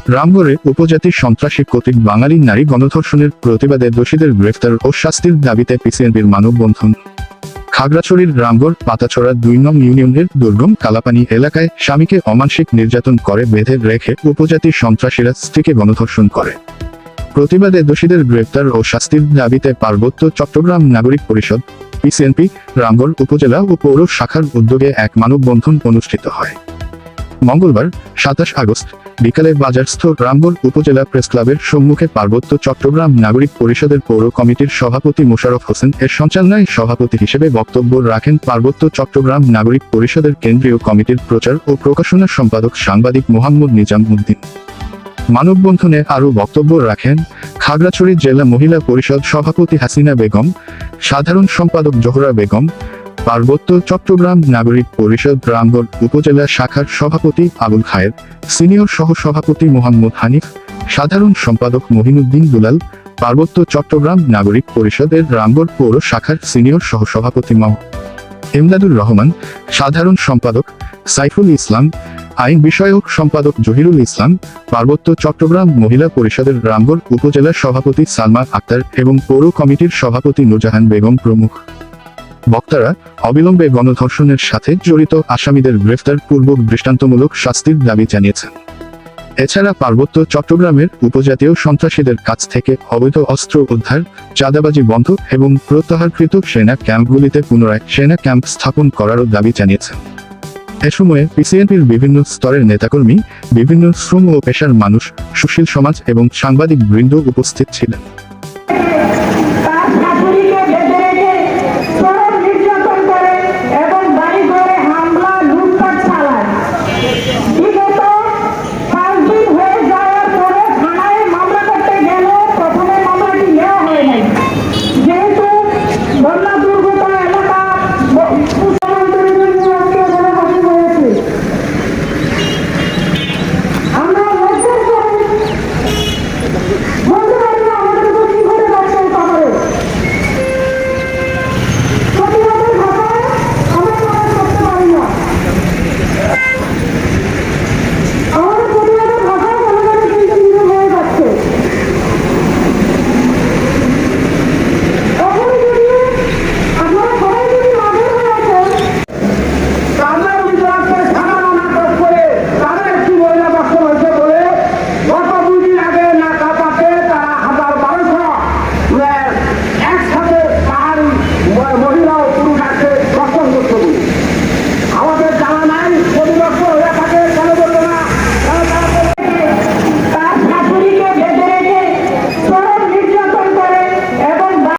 রামগড়ে উপজাতির সন্ত্রাসী কর্তৃক বাঙালি নারী গণধর্ষণের প্রতিবাদে দোষীদের গ্রেফতার ও শাস্তির দাবিতে পিসিএনপির মানববন্ধন। খাগড়াছড়ির রামগড় পাতাছড়া ২ নং ইউনিয়নের দুর্গম কালাপানি এলাকায় স্বামীকে অমানসিক নির্যাতন করে বেঁধে রেখে উপজাতির সন্ত্রাসীরা স্ত্রীকে গণধর্ষণ করে। প্রতিবাদে দোষীদের গ্রেফতার ও শাস্তির দাবিতে পার্বত্য চট্টগ্রাম নাগরিক পরিষদ পিসিএনপি রামগড় উপজেলা ও পৌর শাখার উদ্যোগে এক মানববন্ধন অনুষ্ঠিত হয়। মঙ্গলবার ২৭ আগস্ট বিকালে বাজারস্থ রামগড় উপজেলা প্রেস ক্লাবের সম্মুখে পার্বত্য চট্টগ্রাম নাগরিক পরিষদের পৌর কমিটির সভাপতি মোশাররফ হোসেন এর সঞ্চালনায় সভাপতি হিসেবে বক্তব্য রাখেন পার্বত্য চট্টগ্রাম নাগরিক পরিষদের কেন্দ্রীয় কমিটির প্রচার ও প্রকাশনা সম্পাদক সাংবাদিক মোহাম্মদ নিজাম উদ্দিন। মানববন্ধনে আরও বক্তব্য রাখেন খাগড়াছড়ি জেলা মহিলা পরিষদ সভাপতি হাসিনা বেগম, সাধারণ সম্পাদক জোহরা বেগম, পার্বত্য চট্টগ্রাম নাগরিক পরিষদ রামগড় উপজেলা শাখার সভাপতি আবুল খায়ের, সিনিয়র সহ-সভাপতি মোহাম্মদ হানিফ, সাধারণ সম্পাদক মহিনুদ্দিন দুলাল, পার্বত্য চট্টগ্রাম নাগরিক পরিষদের রামগড় পৌর শাখার সিনিয়র সহ-সভাপতি এমদাদুর রহমান, সাধারণ সম্পাদক সাইফুল ইসলাম, আইন বিষয়ক সম্পাদক জহিরুল ইসলাম, পার্বত্য চট্টগ্রাম মহিলা পরিষদের রামগড় উপজেলা সভাপতি সালমা আক্তার এবং পৌর কমিটির সভাপতি নূরজাহান বেগম প্রমুখ। বক্তারা অবিলম্বে গণধর্ষণের সাথে জড়িত আসামিদের গ্রেফতার পূর্বক দৃষ্টান্তমূলক শাস্তির দাবি জানিয়েছেন। এছাড়া পার্বত্য চট্টগ্রামের উপজাতীয় সন্ত্রাসীদের কাছ থেকে অবৈধ অস্ত্র উদ্ধার, চাঁদাবাজি বন্ধ এবং প্রত্যাহারকৃত সেনা ক্যাম্পগুলিতে পুনরায় সেনা ক্যাম্প স্থাপন করারও দাবি জানিয়েছেন। এ সময়ে পিসিএনপির বিভিন্ন স্তরের নেতাকর্মী, বিভিন্ন শ্রম ও পেশার মানুষ, সুশীল সমাজ এবং সাংবাদিক বৃন্দ উপস্থিত ছিলেন।